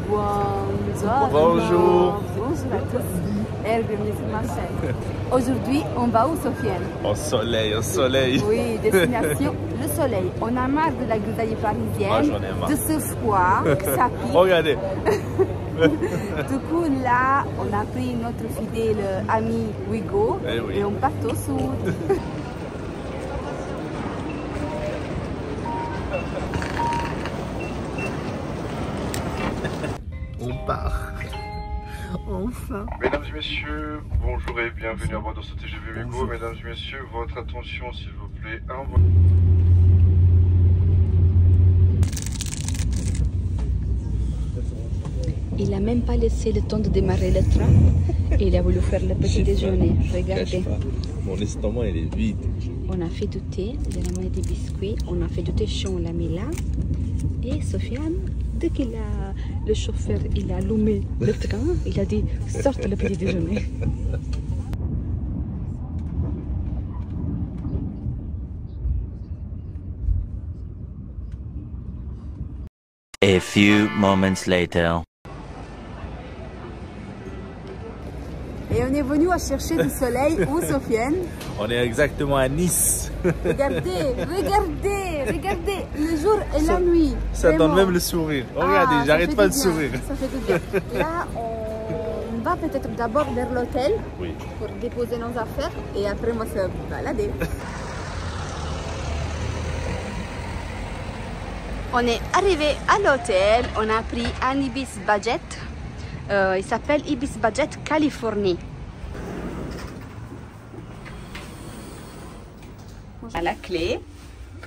Bonjour. Bonjour. Bonjour à tous et bienvenue sur ma chaîne. Aujourd'hui, on va où, Sofiane? Au soleil, au soleil. Oui, destination le soleil. On a marre de la grisaille parisienne, Moi, j'en ai marre. de ce froid, que ça pique. Regardez. Du coup, là, on a pris notre fidèle ami Wigo Eh oui. et on part au sud. On part. Enfin. Mesdames et messieurs, bonjour et bienvenue à bord de ce TGV Wigo. Mesdames et messieurs, votre attention s'il vous plaît. Il n'a même pas laissé le temps de démarrer le train. Il a voulu faire le petit déjeuner. Regardez. Mon estomac, il est vide. On a fait du thé, il a mis des biscuits, on a fait du thé chaud, on l'a mis là. Et Sofiane, dès qu'il a le chauffeur, il a allumé le train, il a dit sorte le petit déjeuner. A few moments later. Et on est venu à chercher du soleil où, Sofiane? On est exactement à Nice. Regardez, regardez, regardez, le jour et la nuit. Ça vraiment. donne même le sourire. Regardez, Ah, j'arrête ça pas fait de du bien, sourire. Ça fait du bien. Là, on va peut-être d'abord vers l'hôtel Oui. pour déposer nos affaires et après on va se balader. On est arrivé à l'hôtel, on a pris un Ibis Budget. Il s'appelle Ibis Budget Californie. À la clé,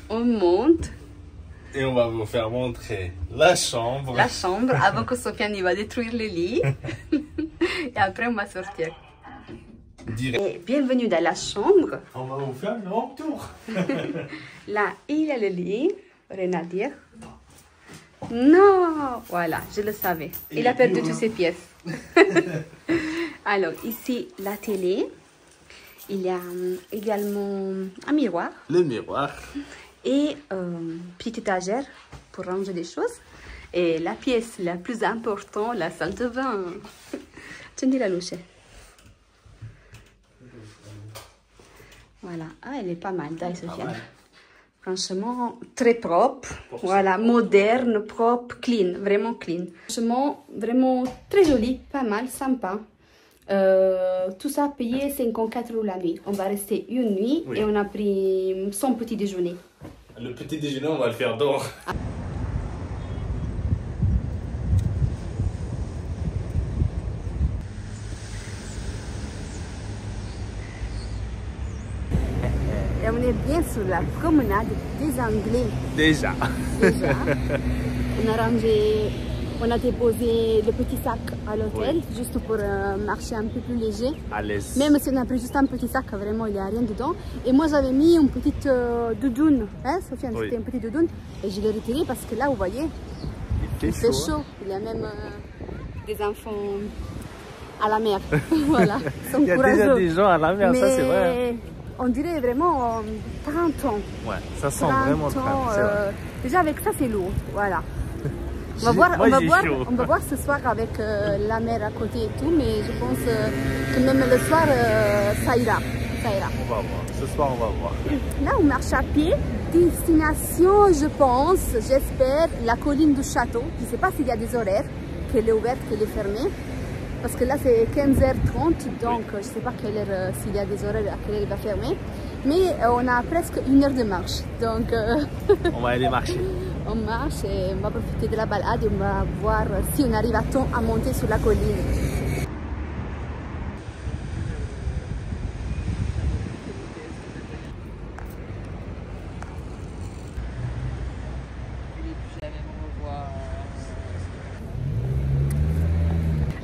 on monte Et on va vous faire montrer la chambre. la chambre avant que Sofiane il va détruire le lit. Et après on va sortir. Direct. Et bienvenue dans la chambre. On va vous faire un grand tour. Là, il y a le lit. Rien à dire. Non, voilà, je le savais. Il a perdu toutes ses pièces. Alors, ici, la télé. Il y a également un miroir Le miroir. et petite étagère pour ranger des choses. Et la pièce la plus importante, la salle de bain. Tiens, la louche. Voilà, ah, elle est pas mal, d'ailleurs, Sofiane. Franchement, très propre, voilà, moderne, propre, clean, vraiment clean. Franchement, vraiment très joli, pas mal, sympa. Tout ça payé 54 € la nuit. On va rester une nuit Oui. et on a pris son petit déjeuner. Le petit déjeuner, on va le faire dehors. Et on est bien sur la promenade des Anglais. Déjà. Déjà. On a rangé, on a déposé le petit sac à l'hôtel, juste pour marcher un peu plus léger. À l'aise. Même si on a pris juste un petit sac, vraiment il n'y a rien dedans. Et moi j'avais mis une petite doudoune, hein Sofiane, Oui. c'était une petite doudoune. Et je l'ai retirée parce que là, vous voyez, Il il fait chaud. Il y a même des enfants à la mer. Voilà, ils sont Il y a déjà courageux. des gens à la mer, ça c'est vrai. Mais on dirait vraiment 30 ans. Ouais, ça sent 30 vraiment ans, très c'est vrai. déjà avec ça c'est lourd, voilà. On va, J'ai- voir, moi, on, va j'ai voir, chaud. on va voir ce soir avec la mer à côté et tout, mais je pense que même le soir ça ira. Ça ira. On va voir. Ce soir, on va voir. Là on marche à pied, destination je pense, j'espère, la colline du château. Je ne sais pas s'il y a des horaires, qu'elle est ouverte, qu'elle est fermée. Parce que là c'est 15h30, donc je ne sais pas quelle heure, s'il y a des horaires à quelle heure il va fermer. Mais on a presque une heure de marche, donc On va aller marcher. on marche et on va profiter de la balade et on va voir si on arrive à temps à monter sur la colline.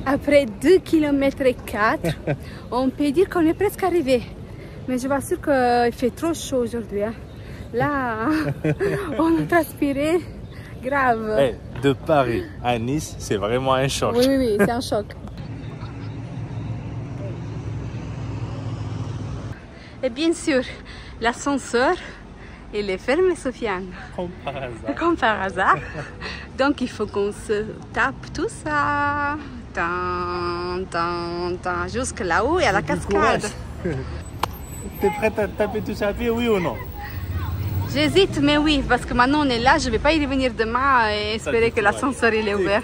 Après 2 km et 4, on peut dire qu'on est presque arrivé. Mais je vous assure qu'il fait trop chaud aujourd'hui. Hein. Là, on a transpiré grave. Hey, de Paris à Nice, c'est vraiment un choc. Oui, oui, oui, c'est un choc. Et bien sûr, l'ascenseur, il est fermé, Sofiane. Comme par hasard. Comme par hasard. Donc il faut qu'on se tape tout ça. Jusque là-haut et à la cascade. T'es prête à taper tout ça à pied, oui ou non? J'hésite, mais oui, parce que maintenant on est là, je ne vais pas y revenir demain et espérer que l'ascenseur est ouvert.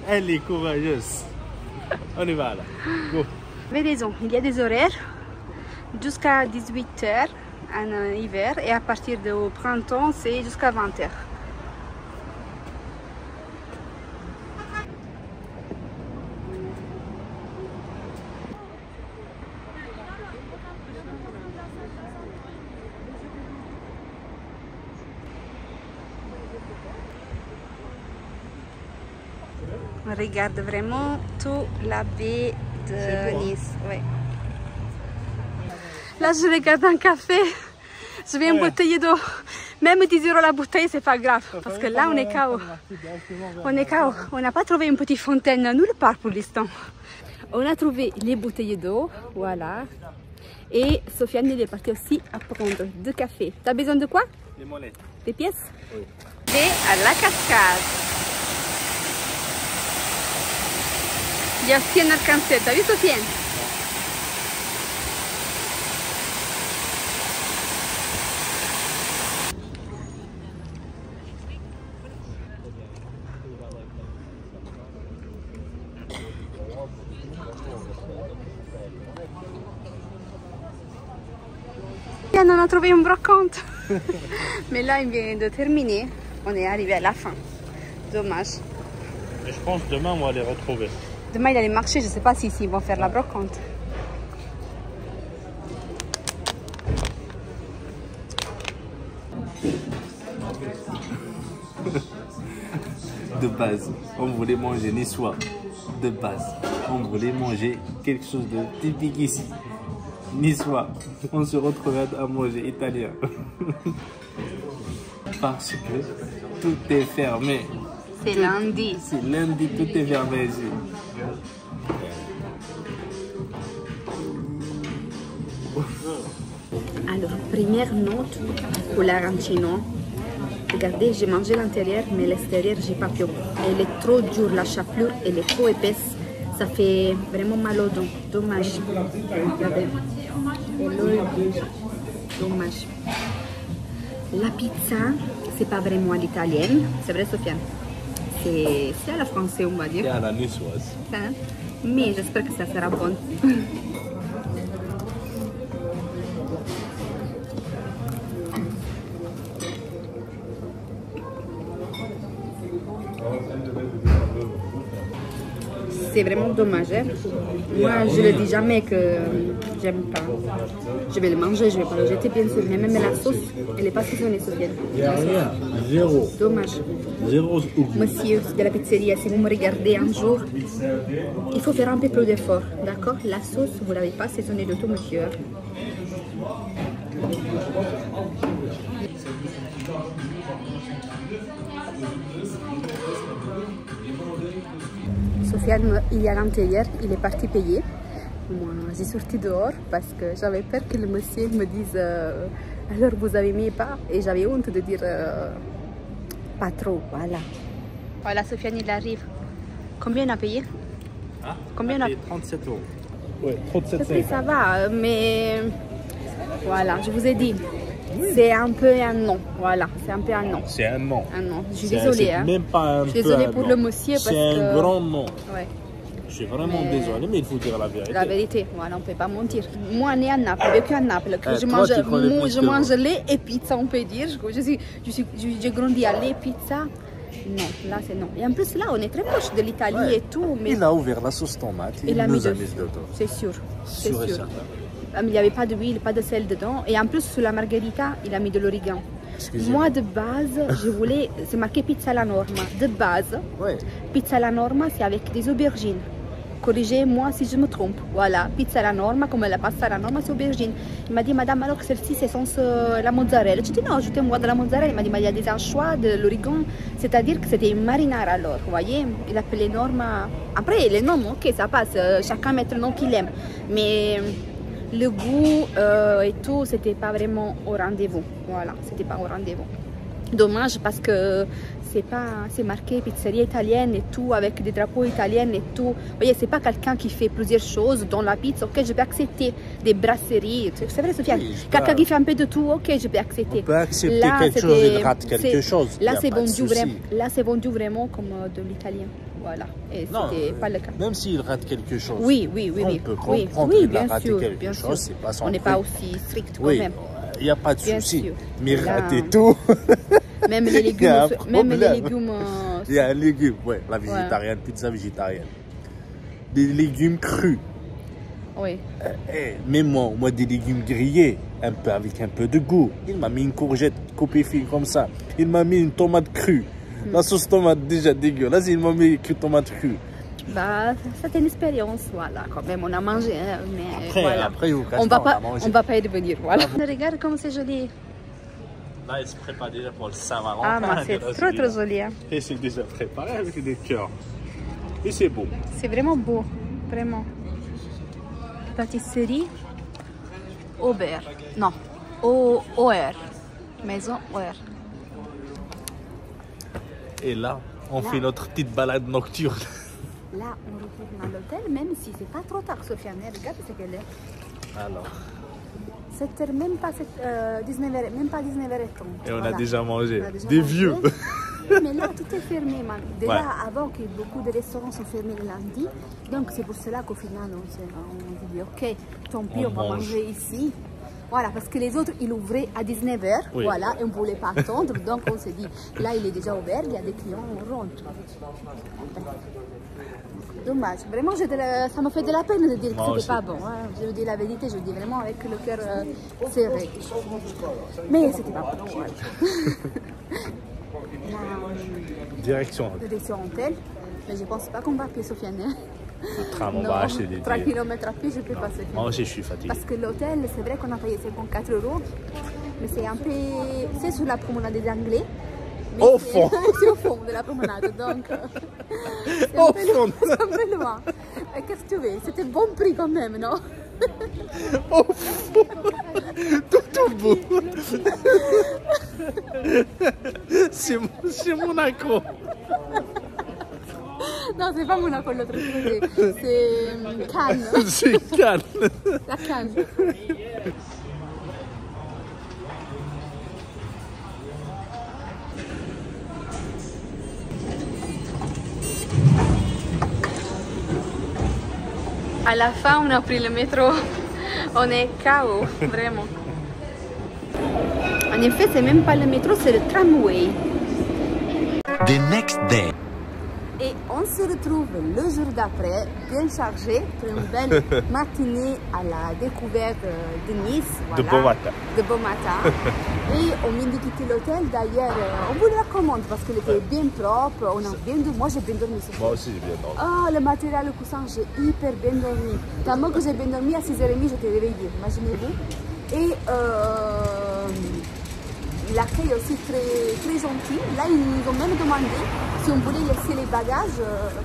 Elle est courageuse. On y va là. Go. Vous avez raison, il y a des horaires jusqu'à 18h en hiver et à partir du printemps c'est jusqu'à 20h. On regarde vraiment toute la baie de Nice. Ouais. Là, je regarde un café. Je vais embouteiller d'eau. Même 10 € la bouteille, c'est pas grave. Parce que là, on est KO. On est KO. On n'a pas trouvé une petite fontaine nulle part pour l'instant. On a trouvé les bouteilles d'eau. Voilà. Et Sofiane, il est parti aussi à prendre du café. Tu as besoin de quoi? Des molettes. Des pièces? Oui. Et à la cascade. Il y a aussi un arc-en-ciel. T'as vu, Sofiane? On a trouvé une brocante. Mais là, il vient de terminer. On est arrivé à la fin. Dommage. Mais je pense demain on va les retrouver. Demain, il allait marcher. Je ne sais pas si ils vont faire la brocante. De base, on voulait manger niçois. De base, on voulait manger quelque chose de typique ici. Niçois, on se retrouvait à manger italien. Parce que tout est fermé. C'est lundi. C'est lundi, tout est fermé ici. Alors, première note pour l'arancino. Regardez, j'ai mangé l'intérieur, mais l'extérieur, j'ai pas pu. Elle est trop dure, la chapelure, elle est trop épaisse. Ça fait vraiment mal aux dents. Dommage. Regardez. Dommage. La pizza, c'est pas vraiment à l'italienne. C'est vrai, Sofiane? C'est à la française, on va dire. Et à la niçoise. Hein? Mais j'espère que ça sera bon. C'est vraiment dommage. Hein? Moi, je ne dis jamais que j'aime pas. Je vais le manger, je vais pas le jeter, bien sûr. Mais même la sauce, elle n'est pas saisonnée, Sofiane. Il n'y a rien, zéro. Dommage. Zéro. Monsieur de la pizzeria, si vous me regardez un jour, il faut faire un peu plus d'effort, d'accord? La sauce, vous ne l'avez pas saisonnée de tout, monsieur. Sofiane, il y a l'intérieur, il est parti payer. Moi, j'ai sorti dehors parce que j'avais peur que le monsieur me dise alors vous avez mis pas, et j'avais honte de dire pas trop, voilà. Voilà, Sofiane, il arrive. Combien on a payé? Hein? Combien on a payé? 37 €. Oui, 37 Parce que ça va, mais voilà, je vous ai dit. C'est un peu un non, voilà, c'est un peu un non. C'est un non. Un non, je suis désolée. Hein. Même pas un je suis désolée pour le monsieur parce que... C'est un grand non. Ouais. Je suis vraiment désolé, mais il faut dire la vérité. La vérité, voilà, on ne peut pas mentir. Moi, né à Naples, j'ai vécu à Naples, que je mange lait et pizza, on peut dire. J'ai grandi à lait, pizza. Non, là c'est non. Et en plus, là, on est très proche de l'Italie et tout. Mais... Il a ouvert la sauce tomate, il nous a mis dedans. C'est sûr, c'est sûr. Et certain. Il n'y avait pas d'huile, pas de sel dedans. Et en plus, sur la margherita, il a mis de l'origan. Moi, de base, je voulais... C'est marqué pizza alla norma. De base, ouais. Pizza alla norma, c'est avec des aubergines. Corrigez-moi si je me trompe. Voilà, pizza alla norma, comme la pasta alla norma, c'est aubergine. Il m'a dit, madame, alors que celle-ci, c'est sans la mozzarella. Je dis, non, ajoutez-moi de la mozzarella. Il m'a dit, mais il y a des anchois, de l'origan. C'est-à-dire que c'était une marinara, alors. Vous voyez, il appelait norma. Après, les noms, ok, ça passe. Chacun met le nom qu'il aime. Mais... le goût et tout, c'était pas vraiment au rendez-vous. Voilà, c'était pas au rendez-vous. Dommage parce que c'est marqué pizzeria italienne et tout, avec des drapeaux italiens et tout. Vous voyez, c'est pas quelqu'un qui fait plusieurs choses dans la pizza. Ok, je peux accepter des brasseries. C'est vrai, Sofiane. Oui, Quelqu'un qui fait un peu de tout, ok, je peux accepter. On peut accepter là, quelque chose, il rate quelque chose. Là, c'est vendu vraiment comme de l'italien. Voilà. Et c'était pas le cas. Même s'il rate quelque chose. Oui. On peut comprendre oui, qu'il a raté quelque chose, c'est pas son On n'est truc. pas aussi strict quand Oui, même. il n'y a pas de souci. sûr. Mais Là, rater tout. Même les légumes. Même les légumes. Il y a un légume, ouais, la végétarienne, pizza végétarienne. Des légumes crus. Oui. Même moi, des légumes grillés, avec un peu de goût. Il m'a mis une courgette coupée fine comme ça. Il m'a mis une tomate crue. La sauce tomate déjà dégueulasse, il m'a mis une tomate crue. Bah, c'était une expérience, voilà. Quand même, on a mangé, hein, mais Après, voilà. après on va pas y devenir, voilà. Regarde comme c'est joli. Là, il se prépare déjà pour le Saint-Valentin. Ah, mais c'est trop joli. Hein. Et c'est déjà préparé avec des cœurs. Et c'est beau. C'est vraiment beau, vraiment. Pâtisserie Aubert. Non, OR. Maison OR. Et là, on fait notre petite balade nocturne. Là, on retourne à l'hôtel, même si c'est pas trop tard, Sofiane. Regarde ce qu'elle est. Alors. 7h, même pas 19h, même pas 19h30. Et on a Voilà. déjà mangé. On a déjà Des mangé. vieux. Mais là, tout est fermé, man. Déjà, Ouais. avant que beaucoup de restaurants sont fermés le lundi. Donc, c'est pour cela qu'au final, on s'est dit, ok, tant pis, on va mange. manger ici. Voilà, parce que les autres, ils ouvraient à 19h. Oui. Voilà, et on ne voulait pas attendre. Donc, on s'est dit, là, il est déjà ouvert, il y a des clients, on rentre. Dommage. Vraiment, ça m'a fait de la peine de dire que Moi c'était pas bon. Hein. Je vous dis la vérité, je le dis vraiment avec le cœur serré. Mais c'était pas bon. Voilà. Direction. Direction hôtel. Mais je pense pas qu'on va à pied, Sofiane. Le tram, on Non, va acheter des 3 billets. km à pied, je peux pas, Sofiane. Moi aussi, je suis fatigué. Parce que l'hôtel, c'est vrai qu'on a payé 54 €. Mais c'est un peu... C'est sur la promenade des Anglais. Mais Au c'est- fond. C'est au fond de la promenade, donc... c'est Au un peu fond. loin, c'est un peu loin. Mais qu'est-ce que tu veux? C'était bon prix quand même, non? Oh, tout beau. C'est Monaco. Non, c'est pas Monaco l'autre truc, c'est Cannes, C'est calme. la Cannes. À la fin, on a pris le métro. On est KO, vraiment. En effet, c'est même pas le métro, c'est le tramway. The next day. Et on se retrouve le jour d'après, bien chargé, pour une belle matinée à la découverte de Nice. De beau matin. De beau matin. Et on vient de quitter l'hôtel. D'ailleurs, on vous le recommande parce qu'il était bien propre. On a bien dormi. Moi, j'ai bien dormi. Moi aussi, j'ai bien dormi. Ah, le matériel, le coussin, j'ai hyper bien dormi. Tellement que j'ai bien dormi, à 6h30, j'étais réveillée. Imaginez-vous. Et l'accueil aussi très, très gentil. Là, ils nous ont même demandé si on voulait laisser les bagages.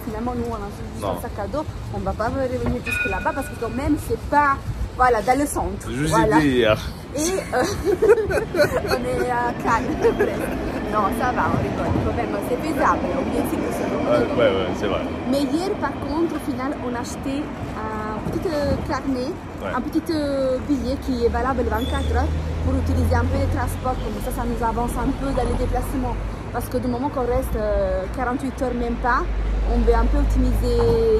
Finalement, nous, on a juste un sac à dos. On ne va pas revenir jusque là-bas parce que quand même, c'est pas... Voilà, dans le centre. Je vous Voilà. ai dit hier. Et on est à Cannes, presque. Non, ça va, on rigole. Quand même, c'est faisable. On vient ici pour se reposer. Ouais, c'est vrai. Mais hier, par contre, au final, on a acheté un petit carnet, un petit billet qui est valable 24 heures pour utiliser un peu les transports. Comme ça nous avance un peu dans les déplacements. Parce que du moment qu'on reste 48 heures, même pas, on veut un peu optimiser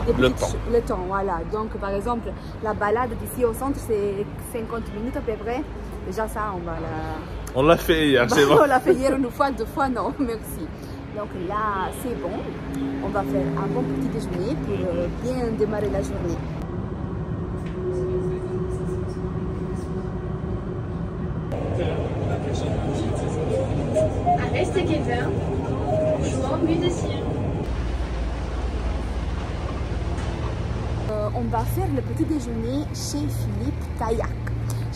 le temps. Voilà. Donc, par exemple, la balade d'ici au centre, c'est 50 minutes à peu près. Déjà, ça, on va la... On l'a fait hier, c'est bon. On l'a fait hier une fois, 2 fois, non, merci. Donc là, c'est bon. On va faire un bon petit déjeuner pour bien démarrer la journée. Reste Kevin, jouant musicien. On va faire le petit déjeuner chez Philippe Caillac.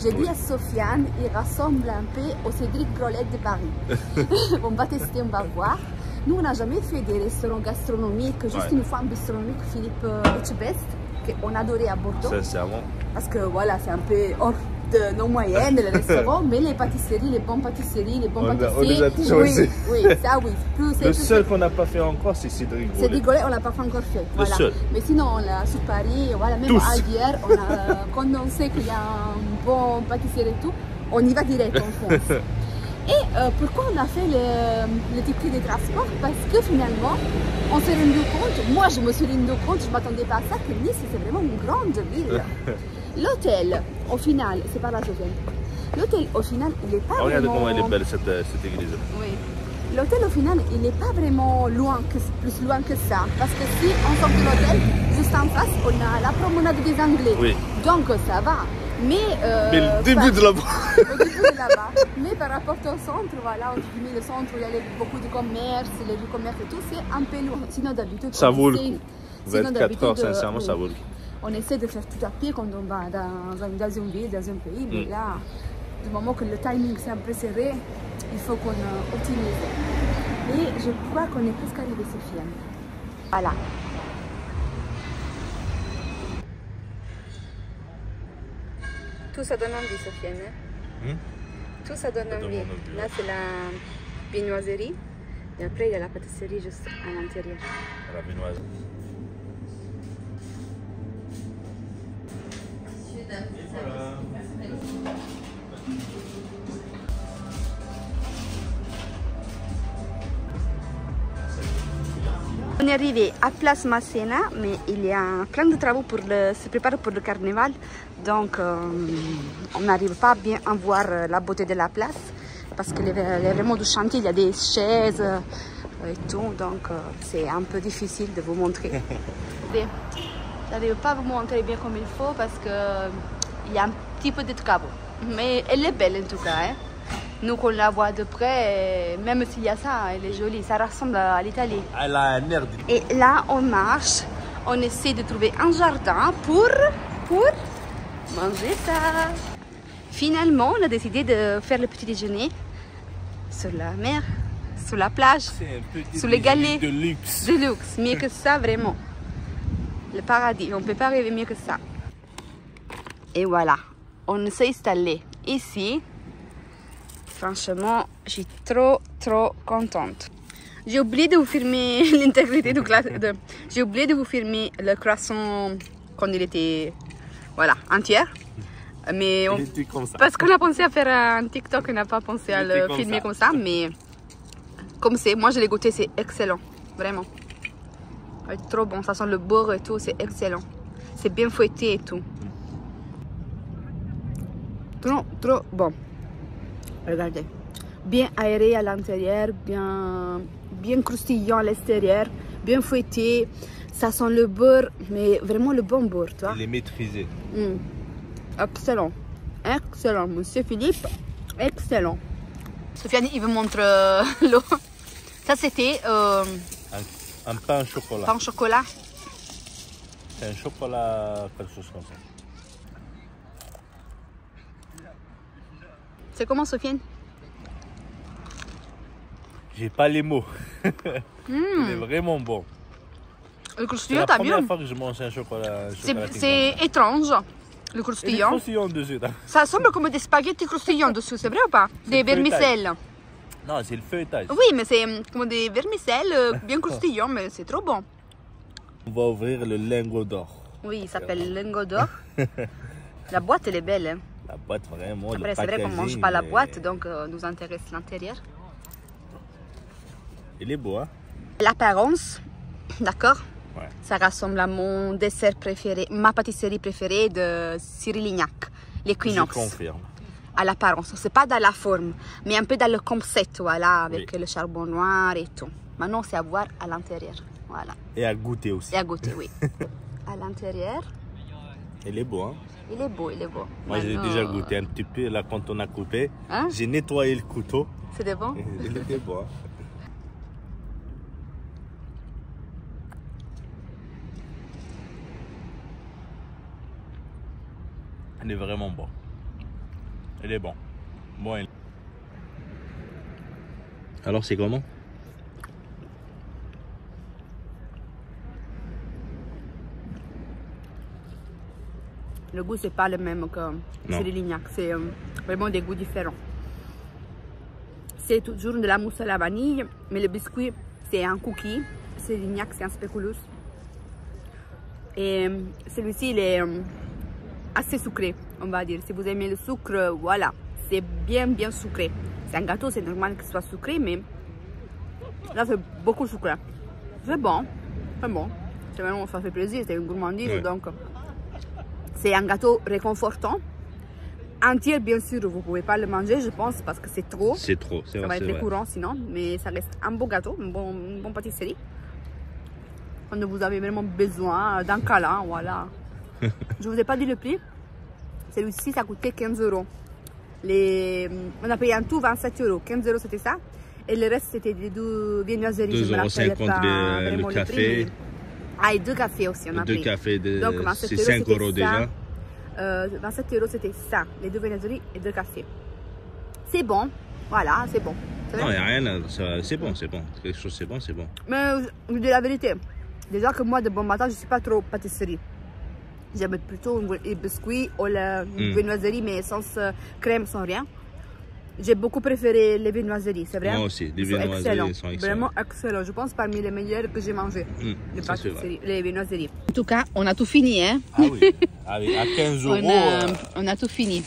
J'ai dit à Sofiane, il ressemble un peu au Cédric Grolet de Paris. On va tester, on va voir. Nous, on n'a jamais fait des restaurants gastronomiques, juste une fois un bistronomique Philippe Etchebest, qu'on adorait à Bordeaux. Sincèrement. Parce que voilà, c'est un peu hors de nos moyennes, les restaurants, mais les pâtisseries, les bonnes pâtisseries, les bons pâtissiers. On les a tous choisis. Oui, ça oui. Le seul qu'on n'a pas fait encore, c'est Cédric Grolet. Cédric Grolet, on l'a pas encore fait. Voilà. Le seul. Mais sinon, on l'a sur Paris, voilà, même Tous. à Albière, quand on sait qu'il y a un bon pâtissier et tout, on y va direct en France. Et pourquoi on a fait le ticket de transport? Parce que finalement, on s'est rendu compte, moi je me suis rendu compte, je ne m'attendais pas à ça, que Nice c'est vraiment une grande ville. L'hôtel, au final, c'est pas la Sofiane. L'hôtel, au final, il n'est pas Regarde vraiment... comment elle est belle cette église. Oui. L'hôtel, au final, il n'est pas vraiment loin, plus loin que ça. Parce que si on sort de l'hôtel, juste en face, on a la promenade des Anglais. Oui. Donc ça va. Mais le début de là-bas. Au début de là-bas. Mais par rapport au centre, voilà, le centre où il y a beaucoup de commerce, les rues commerce et tout, c'est un peu loin. Sinon, d'habitude, Ça vaut le coup. Sinon, 24 heures, sincèrement, ça vaut le coup. On essaie de faire tout à pied quand on va dans une ville, dans un pays, mais là, du moment que le timing c'est un peu serré, il faut qu'on optimise. Et je crois qu'on est presque arrivé, Sofiane. Voilà. Tout ça donne envie, Sofiane. Tout ça donne envie. Là, c'est la viennoiserie. Et après, il y a la pâtisserie juste à l'intérieur. La viennoiserie. On est arrivé à Place Masséna, mais il y a plein de travaux pour se préparer pour le carnaval. Donc, on n'arrive pas bien à voir la beauté de la place parce qu'il y a vraiment du chantier, il y a des chaises et tout. Donc, c'est un peu difficile de vous montrer. Je n'arrive pas à vous montrer bien comme il faut parce qu'il y a un petit peu de travaux. Mais elle est belle en tout cas. Hein. Nous, qu'on la voit de près, même s'il y a ça, elle est jolie. Ça ressemble à l'Italie. Elle a un air de... Et là, on marche. On essaie de trouver un jardin pour manger ça. Finalement, on a décidé de faire le petit déjeuner sur la mer, sur la plage, sur les galets. De luxe. De luxe. Mieux que ça, vraiment. Le paradis. On ne peut pas rêver mieux que ça. Et voilà. On s'est installé ici. Franchement, je suis trop contente. J'ai oublié de vous filmer l'intégrité du J'ai oublié de vous filmer le croissant quand il était, voilà, entier. Mais parce qu'on a pensé à faire un TikTok, on n'a pas pensé à le filmer comme ça. Mais comme c'est, moi je l'ai goûté, c'est excellent, vraiment. C'est trop bon, ça sent le beurre et tout, c'est excellent. C'est bien fouetté et tout. Trop bon. Regardez, bien aéré à l'intérieur, bien croustillant à l'extérieur, bien fouetté. Ça sent le beurre, mais vraiment le bon beurre, tu vois. Il est maîtrisé. Excellent, excellent, monsieur Philippe, excellent. Sofiane, il me montre l'eau. Ça, c'était un pain au chocolat. Pain au chocolat. C'est un chocolat, quelque chose comme ça. C'est comment, Sofiane? J'ai pas les mots. Il est vraiment bon. Le croustillant, C'est la t'as bien. première fois que je mange un chocolat. C'est étrange, le croustillant. Croustillant dessus. Ça semble comme des spaghettis croustillants dessus, c'est vrai ou pas? Des vermicelles. Non, c'est le feuilletage. Oui, mais c'est comme des vermicelles bien croustillants, mais c'est trop bon. On va ouvrir le lingot d'or. Oui, il s'appelle le lingot d'or. La boîte, elle est belle. Hein. La boîte, vraiment. Après, c'est vrai qu'on ne mange pas la boîte, donc nous intéresse l'intérieur. Il est beau, hein? L'apparence, d'accord? Ouais. Ça ressemble à mon dessert préféré, ma pâtisserie préférée de Cyril Lignac, l'équinoxe. Je confirme. À l'apparence, c'est pas dans la forme, mais un peu dans le concept, voilà, avec le charbon noir et tout. Maintenant, c'est à voir à l'intérieur, voilà. Et à goûter aussi. Et à goûter, oui. À l'intérieur. Il est beau, hein? Il est beau, il est beau. Moi, j'ai déjà goûté un petit peu, là, quand on a coupé. Hein? J'ai nettoyé le couteau. C'était bon? Il était beau, hein? Il est vraiment bon. Il est bon. Bon. Alors, c'est comment? Le goût, c'est pas le même que chez les Lignac. C'est vraiment des goûts différents. C'est toujours de la mousse à la vanille, mais le biscuit, c'est un cookie. Chez Lignac, c'est un spéculus. Et celui-ci, il est assez sucré, on va dire. Si vous aimez le sucre, voilà, c'est bien sucré. C'est un gâteau, c'est normal qu'il soit sucré, mais là, c'est beaucoup sucré. C'est bon, c'est bon. C'est vraiment, ça fait plaisir, c'est une gourmandise, oui. Donc c'est un gâteau réconfortant. Entier, bien sûr, vous ne pouvez pas le manger, je pense, parce que c'est trop. C'est trop, c'est vrai. Ça va être courant sinon, mais ça reste un beau gâteau, une bonne pâtisserie. Quand vous avez vraiment besoin d'un câlin, voilà. Je ne vous ai pas dit le prix. Celui-ci, ça coûtait 15 €. On a payé en tout 27 €. 15 € c'était ça. Et le reste, c'était des deux viennoiseries. 2,50 € le café. Ah, et 2 cafés aussi, on a pris. 2 cafés, donc c'est 5 € déjà. 27 € c'était ça, les 2 viennoiseries et 2 cafés. C'est bon, voilà, c'est bon. Non, il n'y a rien, c'est bon, c'est bon. Quelque chose, c'est bon, c'est bon. Mais je dis la vérité, déjà que moi, de bon matin, je ne suis pas trop pâtisserie. J'aime plutôt les biscuits ou la viennoiserie, mais sans crème, sans rien. J'ai beaucoup préféré les viennoiseries, c'est vrai. Moi aussi, les viennoiseries sont excellentes. Vraiment excellent. Je pense parmi les meilleurs que j'ai mangé, les viennoiseries. En tout cas, on a tout fini, hein. Ah oui, à 15 €. On a tout fini.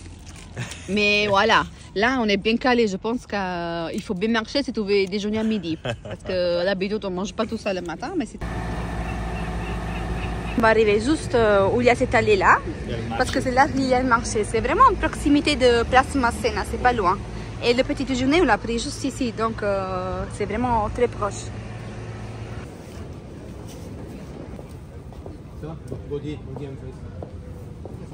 Mais voilà, là, on est bien calé. Je pense qu'il faut bien marcher si tu veux déjeuner à midi. Parce que d'habitude, on ne mange pas tout ça le matin, mais c'est... On va arriver juste où il y a cette allée-là, parce que c'est là qu'il y a le marché. C'est vraiment en proximité de Place Masséna, c'est pas loin. Et le petit déjeuner, on l'a pris juste ici, donc c'est vraiment très proche.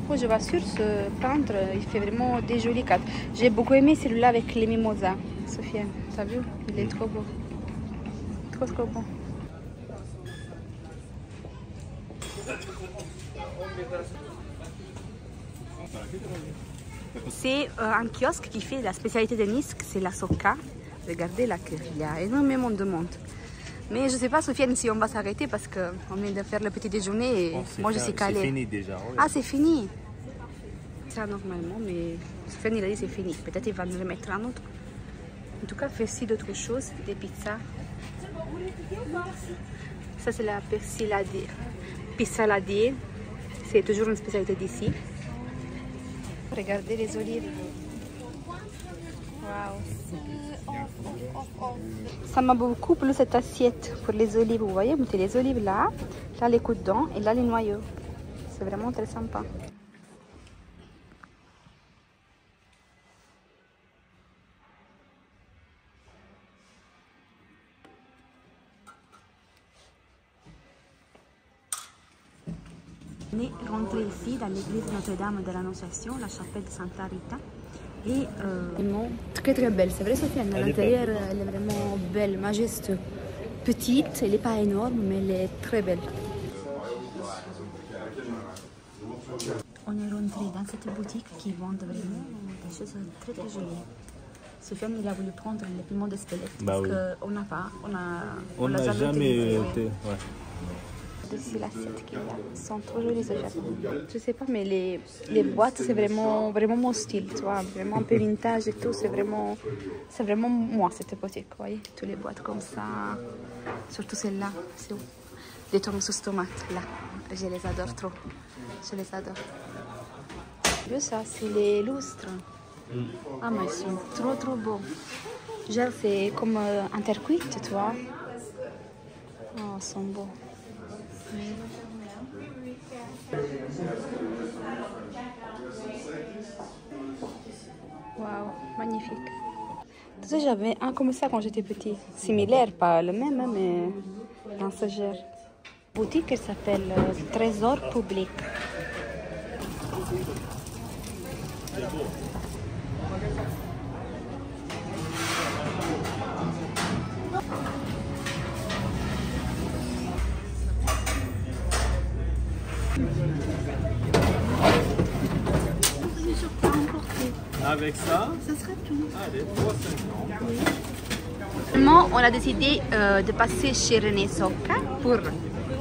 Oh, je vois sur ce peintre, il fait vraiment des jolis cadres. J'ai beaucoup aimé celui-là avec les mimosas. Sofiane, t'as vu? Il est trop beau. Trop bon. C'est un kiosque qui fait la spécialité de Nice, c'est la socca. Regardez là qu'il y a énormément de monde. Mais je ne sais pas, Sofiane, si on va s'arrêter parce qu'on vient de faire le petit déjeuner et moi je suis calée. C'est fini déjà. Oui. Ah, c'est fini. Ça normalement, mais Sofiane il a dit c'est fini. Peut-être il va nous remettre un autre. En tout cas, fait aussi d'autres choses, des pizzas. Ça c'est la pissaladier. C'est toujours une spécialité d'ici. Regardez les olives. Wow. Ça m'a beaucoup plu cette assiette pour les olives. Vous voyez, vous mettez les olives là, là les coups dedans et là les noyaux. C'est vraiment très sympa. On est rentré ici dans l'église Notre-Dame de l'Annonciation, la chapelle de Santa Rita. Et vraiment très belle. C'est vrai, Sofiane, à l'intérieur, elle est vraiment belle, majestueuse. Petite, elle n'est pas énorme, mais elle est très belle. On est rentré dans cette boutique qui vend vraiment des choses très jolies. Sofiane, il a voulu prendre les piments d'Espelette parce qu'on n'a pas. On n'a jamais été. Ouais. C'est l'assiette qu'il y a. Sont trop jolies ces choses. Je sais pas, mais les boîtes, c'est vraiment mon style, tu vois, vraiment un peu vintage et tout. C'est vraiment moi cette boutique, vous voyez, toutes les boîtes comme ça, surtout celle-là, c'est où les tomates tomates, là, je les adore trop, je les adore. Tu vois ça, c'est les lustres. Ah mais ils sont trop beaux. Genre c'est comme un terre-cuite, tu vois. Oh, ils sont beaux. Waouh, magnifique. Tu sais, j'avais un comme ça quand j'étais petit. Similaire, pas le même, hein, mais dans ce genre. Boutique qui s'appelle Trésor Public. Avec ça, ça sera tout. Allez, 3,50. Finalement, on a décidé de passer chez René Socca pour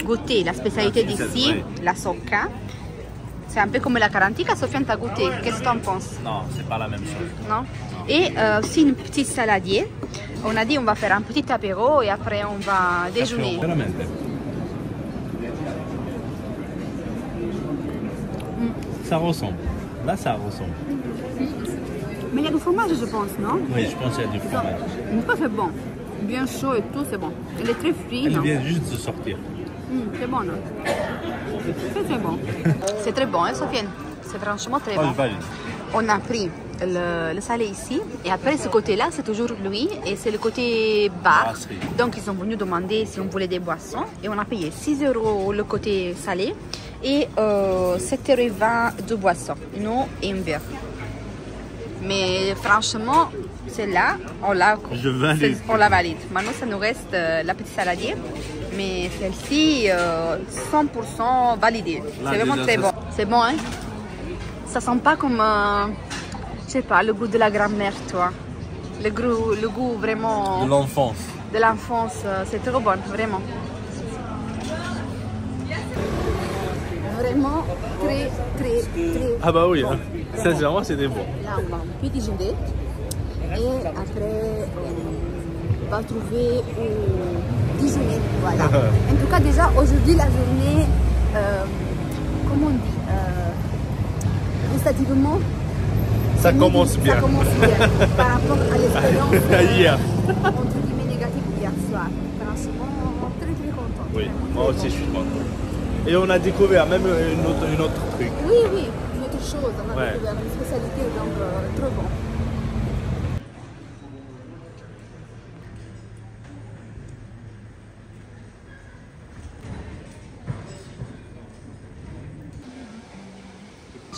goûter la spécialité d'ici, la socca. C'est un peu comme la Carantica, Sofiane, t'as goûté. Qu'est-ce que t'en penses? Non, c'est pas la même chose. Non. Et aussi une petite saladier. On a dit on va faire un petit apéro et après on va déjeuner. Ça ressemble. Là, ça ressemble. Mais il y a du fromage, je pense, non? Oui, je pense qu'il y a du fromage. Mais ça, c'est bon. Bien chaud et tout, c'est bon. Elle est très frite. Elle vient juste de sortir. C'est bon, non? C'est très bon. C'est très bon, hein, Sofiane? C'est franchement très bon. On a pris le salé ici et après ce côté-là, c'est toujours lui et c'est le côté bar. Brasserie. Donc, ils sont venus demander si on voulait des boissons et on a payé 6 € le côté salé et 7,20 € de boissons, nous et un verre. Mais franchement, celle-là, on la valide. Maintenant, ça nous reste la petite saladier. Mais celle-ci, 100% validée. C'est vraiment très bon. C'est bon, hein? Ça sent pas comme, je sais pas, le goût de la grand-mère, toi. Le goût vraiment... De l'enfance. De l'enfance. C'est trop bon, vraiment. Vraiment très. Ah bah oui, hein. Sincèrement, c'était bon. Là, on va un peu déjeuner. Et après, on va trouver au déjeuner. Voilà. En tout cas, déjà, aujourd'hui, la journée, comment on dit, gustativement, ça commence bien. Ça commence bien par rapport à l'expérience hier. Entre guillemets négative hier soir. Franchement, très content. Oui, moi aussi, je suis content. Et on a découvert même une autre truc. Oui, une autre chose. On a découvert une spécialité, donc trop bon.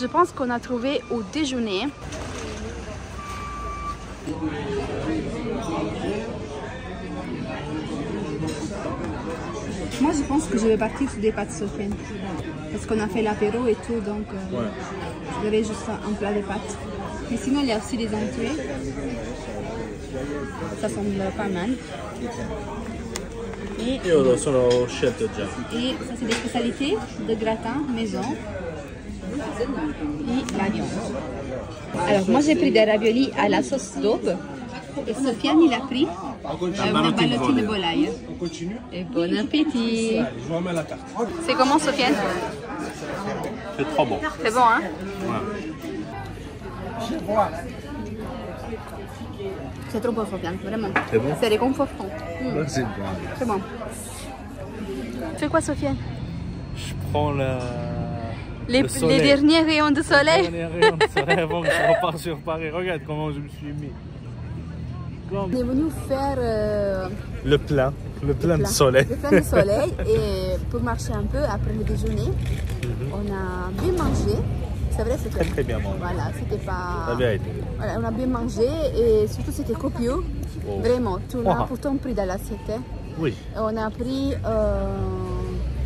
Je pense qu'on a trouvé au déjeuner. Moi, je pense que je vais partir sur des pâtes Sofiane. Parce qu'on a fait l'apéro et tout, donc je verrai juste un plat de pâtes. Mais sinon, il y a aussi des entrées. Ça semble pas mal. Et Io sono scelto già. Et ça, c'est des spécialités de gratin maison. Et la viande. Alors, moi, j'ai pris des raviolis à la sauce d'aube. Et Sofiane, il a pris une ballottine de volaille. On continue. Et bon appétit. Je vous remets la carte. C'est comment, Sofiane? C'est trop bon. C'est bon, hein? C'est trop bon, Sofiane, vraiment. C'est bon? C'est réconfortant. C'est bon. C'est bon. Tu fais quoi, Sofiane? Je prends les derniers rayons de soleil. Les derniers rayons de soleil avant que je repars sur Paris. Regarde comment je me suis mis. On est venu faire le plein de soleil. Le plein de soleil et pour marcher un peu après le déjeuner, on a bien mangé. C'est vrai, c'était très bien mangé. Voilà, c'était pas. La vérité. Voilà, on a bien mangé et surtout c'était copieux. Oh. Vraiment, tout on a pourtant pris dans l'assiette. Oui. On a pris.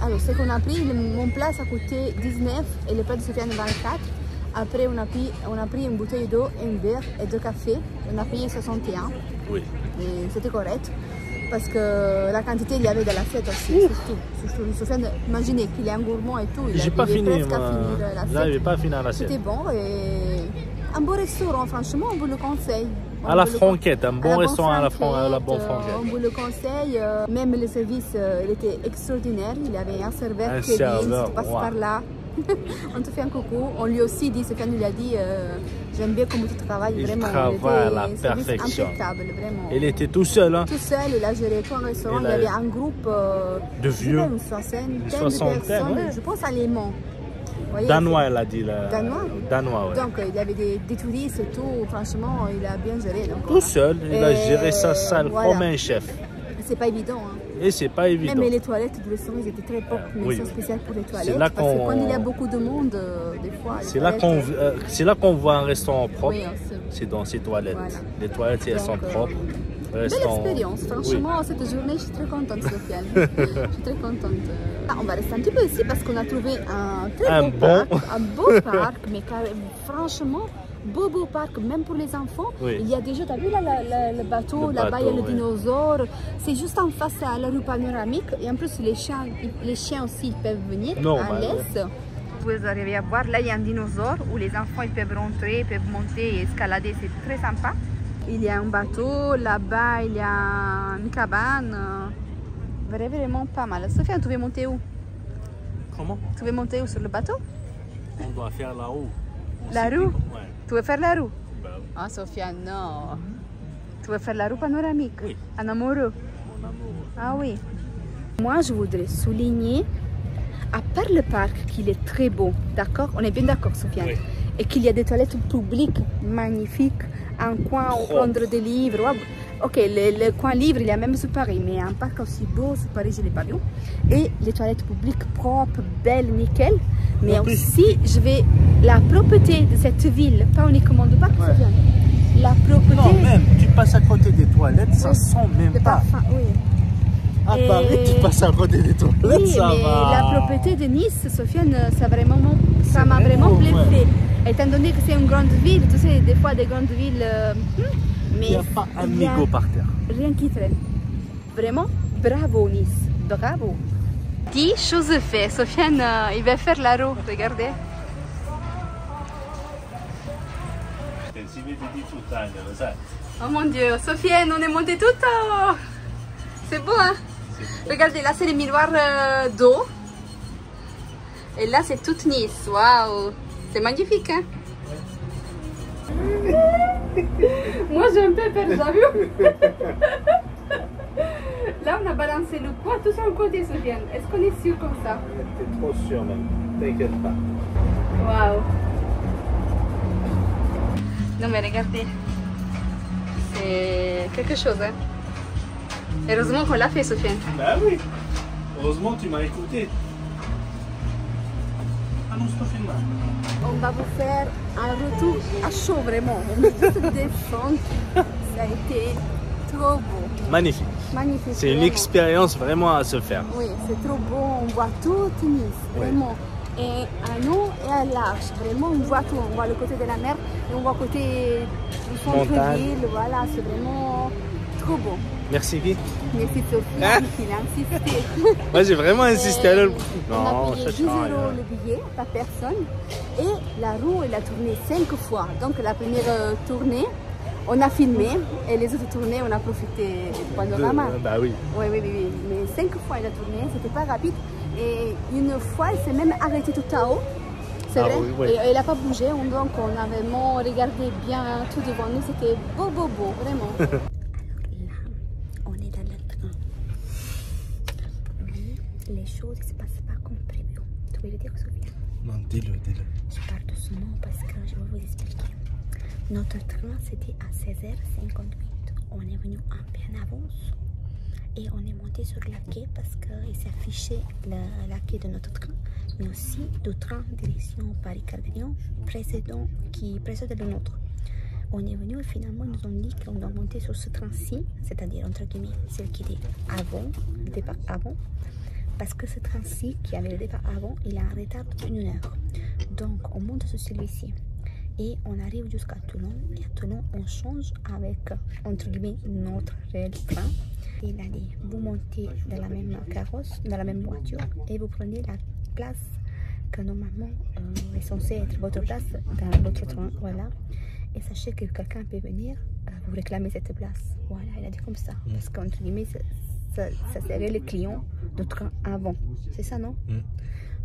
Alors, ce qu'on a pris, mon plat ça coûtait 19 et le plat de Sofiane 24. Après, on a pris une bouteille d'eau, un verre et 2 cafés. On a payé 61. Oui. Et c'était correct. Parce que la quantité, il y avait de l'assiette aussi. Surtout, Sofiane, imaginez qu'il est un gourmand et tout. J'ai pas fini, presque à finir l'assiette. J'arrivais pas à finir l'assiette. C'était bon et un beau restaurant, franchement, on vous le conseille. À la franquette, un bon restaurant à la franquette. On vous le conseille. Même le service, il était extraordinaire. Il y avait un serveur Un qui serveur, passe par là. On te fait un coucou. On lui aussi dit, Sofiane lui a dit, j'aime bien comment tu travailles. Il vraiment. travaille à la perfection. Impeccable, vraiment. Il était tout seul. Hein. Tout seul, il a géré tout un restaurant. Il y avait un groupe de vieux. Une soixantaine de personnes. Ouais. Je pense allemands. Danois, elle a dit. Danois, ouais. Donc, il y avait des touristes et tout. Franchement, il a bien géré. Donc, tout seul, il a géré sa salle comme un chef. C'est pas évident. Hein. Et c'est pas évident. Mais les toilettes du restaurant, ils étaient très propres, mais ils sont spéciales pour les toilettes. Là parce que quand il y a beaucoup de monde, des fois. C'est là qu'on voit un restaurant propre. Oui, c'est dans ces toilettes. Voilà. Les toilettes, elles sont propres. Belle expérience, franchement, cette journée, je suis très contente, Sofiane. Je suis très contente. On va rester un petit peu ici parce qu'on a trouvé un très beau parc. Un beau parc, mais franchement, beau parc, même pour les enfants. Oui. Il y a déjà, tu as vu là, le bateau, là-bas il y a le dinosaure. C'est juste en face à la rue panoramique. Et en plus, les chiens aussi peuvent venir à l'est. vous arrivez à voir, là il y a un dinosaure où les enfants ils peuvent rentrer, peuvent monter et escalader, c'est très sympa. Il y a un bateau, là-bas il y a une cabane, vraiment pas mal. Sofiane, tu veux monter où? Comment? Tu veux monter où sur le bateau? On doit faire la roue. La roue? Ouais. Tu veux faire la roue? Bah, Ah Sofiane, non. Tu veux faire la roue panoramique? Oui. Un amoureux? mon amour. Ah oui. Moi, je voudrais souligner, à part le parc, qu'il est très beau, d'accord? On est bien d'accord, Sofiane? Oui. Et qu'il y a des toilettes publiques magnifiques, un coin où prendre des livres. Ouais. Ok, le coin livre, il y a même sur Paris, mais un parc aussi beau, sur Paris, je ne l'ai pas vu. Et les toilettes publiques propres, belles, nickel. Mais aussi, je vais la propreté de cette ville, pas uniquement du parc, Sofiane. La propreté. Non, même, tu passes à côté des toilettes, ça sent même le pas. parfum, oui. À Paris, tu passes à côté des toilettes, oui, ça mais va. la propreté de Nice, Sofiane, ça m'a vraiment ouais. bluffé. Étant donné que c'est une grande ville, tu sais, des fois des grandes villes, mais Il n'y a pas un mégot par terre. rien qui traîne. Vraiment, bravo Nice, bravo. 10 choses faites. Sofiane, il va faire la roue, regardez. Oh mon Dieu, Sofiane, on est monté tout en haut. C'est beau, hein? Regardez, là c'est les miroirs d'eau. Et là c'est toute Nice. Waouh! C'est magnifique, hein? Moi j'ai un peu peur, t'as vu? Là on a balancé le poids tout sur le côté, Sofiane. Est-ce qu'on est sûr comme ça? T'es trop sûr même, t'inquiète pas. Waouh! Non mais regardez. C'est quelque chose, hein? Heureusement qu'on l'a fait, Sofiane. Bah oui. Heureusement tu m'as écouté. Annonce pas film. On va vous faire un retour à chaud, vraiment. On va juste descendre. Ça a été trop beau. Magnifique. Magnifique. C'est une vraiment. expérience vraiment à se faire. Oui, c'est trop beau. On voit tout Nice, vraiment. Et à nous et à large. Vraiment, on voit tout. On voit le côté de la mer et on voit le côté du centre-ville. Voilà, c'est vraiment trop beau. Merci Guy. Merci Sophie, Hein? qui a insisté. Moi j'ai vraiment insisté. On a payé 10 € rien. le billet par personne et la roue elle a tourné 5 fois. Donc la première tournée, on a filmé et les autres tournées, on a profité du panorama. Bah oui. Oui, mais 5 fois elle a tourné, c'était pas rapide. Et une fois, elle s'est même arrêtée tout à haut. C'est vrai. Oui. Et elle n'a pas bougé, donc on a vraiment regardé bien tout devant nous. C'était beau, vraiment. Les choses ne se passent pas comme prévu. Tu veux le dire, Sophie? Non, dis-le. Je parle doucement parce que je vais vous expliquer. Notre train, c'était à 16h58. On est venu un peu en avance et on est monté sur la quai parce qu'il s'affichait la quai de notre train, mais aussi du train direction Paris-Carignan qui précède le nôtre. On est venu et finalement ils nous ont dit qu'on doit monter sur ce train-ci, c'est-à-dire entre guillemets celle qui était avant, le départ avant. Parce que ce train-ci, qui avait le départ avant, il a un retard d'1 heure. Donc, on monte sur celui-ci. Et on arrive jusqu'à Toulon. Et à Toulon, on change avec, entre guillemets, notre réel train. Et il a dit, vous montez dans la même carrosse, dans la même voiture, et vous prenez la place que normalement est censée être votre place dans l'autre train. Voilà. Et sachez que quelqu'un peut venir vous réclamer cette place. Voilà, il a dit comme ça. Parce qu'entre guillemets, ça serait les clients de train avant. C'est ça, non?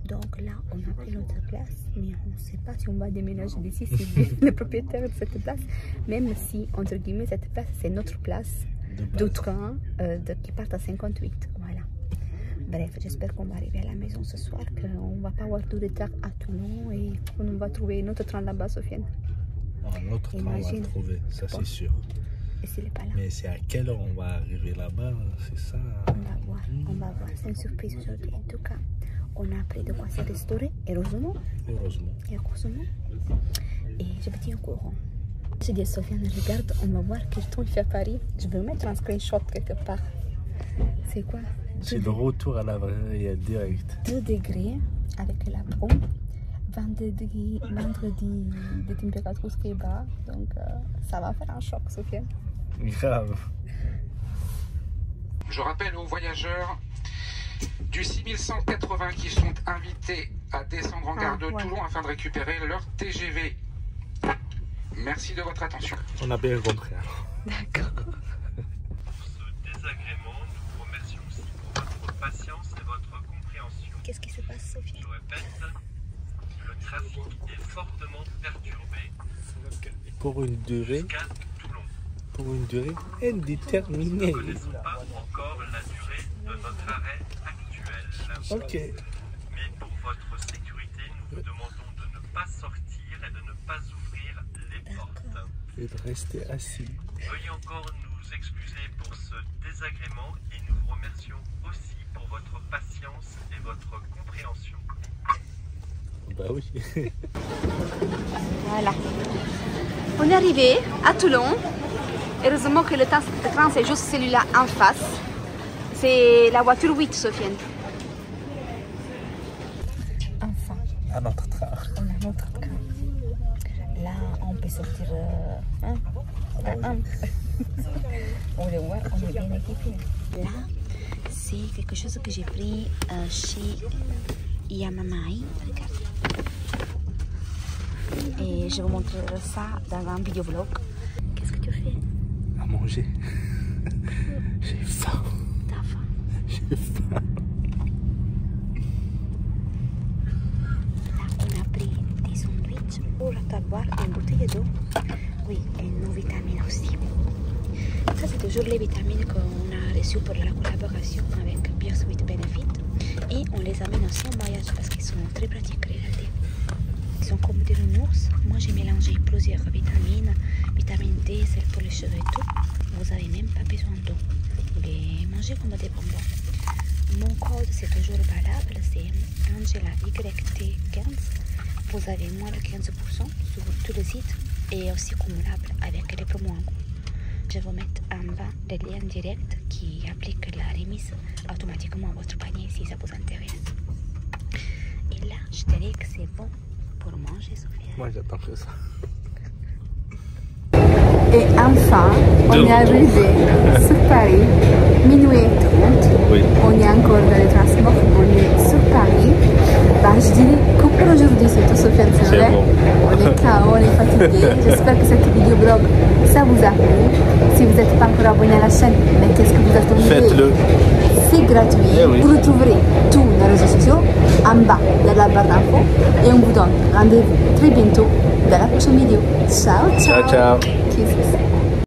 Donc là, on a pris notre place, mais on ne sait pas si on va déménager d'ici, c'est le propriétaire de cette place. Même si, entre guillemets, cette place, c'est notre place de train qui part à 58. Voilà. Bref, j'espère qu'on va arriver à la maison ce soir, qu'on ne va pas avoir de retard à Toulon et qu'on va trouver notre train là-bas, Sofiane. Notre train, on va le trouver, ça c'est sûr. Et s'il n'est pas là. Mais c'est à quelle heure on va arriver là-bas, c'est ça? On va voir. C'est une surprise aujourd'hui. En tout cas, on a appris de quoi se restaurer, heureusement. Et je me tiens au courant. Je dis à Sofiane, regarde, on va voir quel temps il fait à Paris. Je vais mettre un screenshot quelque part. C'est quoi? C'est le retour à la vraie direct. 2 degrés avec la brume. 22 degrés vendredi de température très bas. Donc ça va faire un choc, Sofiane. Grave. Je rappelle aux voyageurs du 6180 qui sont invités à descendre en gare de Toulon afin de récupérer leur TGV. Merci de votre attention. On a bien compris. D'accord. Pour ce désagrément, nous vous remercions aussi pour votre patience et votre compréhension. Qu'est-ce qui se passe, Sophie? Je répète, le trafic est fortement perturbé Pour une durée, jusqu'à Toulon. pour une durée Nous indéterminée. ne connaissons pas encore la durée de notre arrêt actuel. Ok. Mais pour votre sécurité, nous vous demandons de ne pas sortir et de ne pas ouvrir les portes. Et de rester assis. Veuillez encore nous excuser pour ce désagrément et nous vous remercions aussi pour votre patience et votre compréhension. Bah oui. Voilà. On est arrivé à Toulon. Heureusement que le train c'est juste celui-là en face. C'est la voiture 8, Sofiane. Enfin, À notre train. on a notre train. Là, on peut sortir on le voit, on est bien équipé. Là, c'est quelque chose que j'ai pris chez Yamamai. Regardez. Et je vous montrerai ça dans un vidéo-vlog. Qu'est-ce que tu fais? À manger. J'ai faim. T'as faim? J'ai faim. On a pris des sandwichs pour boire une bouteille d'eau. Oui, et nos vitamines aussi. Ça, c'est toujours les vitamines qu'on a reçues pour la collaboration avec BioSweet Benefit. Et on les amène aussi en voyage parce qu'ils sont très pratiques, regardez. Ils sont comme des nounours. Moi, j'ai mélangé plusieurs vitamines. Vitamine D, celle pour les cheveux et tout. Vous n'avez même pas besoin d'eau. Vous les mangez comme des bonbons. Mon code, c'est toujours valable. C'est Angela YT15. Vous avez moins de 15% sur tout le site et aussi cumulable avec les promos en cours. Je vais vous mettre en bas le lien direct qui applique la remise automatiquement à votre panier si ça vous intéresse. Et là, je dirais que c'est bon pour manger, Sophia. Moi j'attends que ça. Et enfin, on est arrivé sur Paris, minuit 30. Oui. On est encore dans les transports, on est sur Paris. Bah, je dirais que pour aujourd'hui, c'est tout, Sofiane, c'est vrai. bon. On est KO, on est fatigué. J'espère que cette vidéo blog, ça vous a plu. Si vous n'êtes pas encore abonné à la chaîne, mais qu'est-ce que vous attendez? Faites-le. C'est gratuit. Eh oui. Vous retrouverez tous les réseaux sociaux en bas de la barre d'infos. Et on vous donne rendez-vous très bientôt dans la prochaine vidéo. Ciao, ciao. Ciao, ciao. Kisses.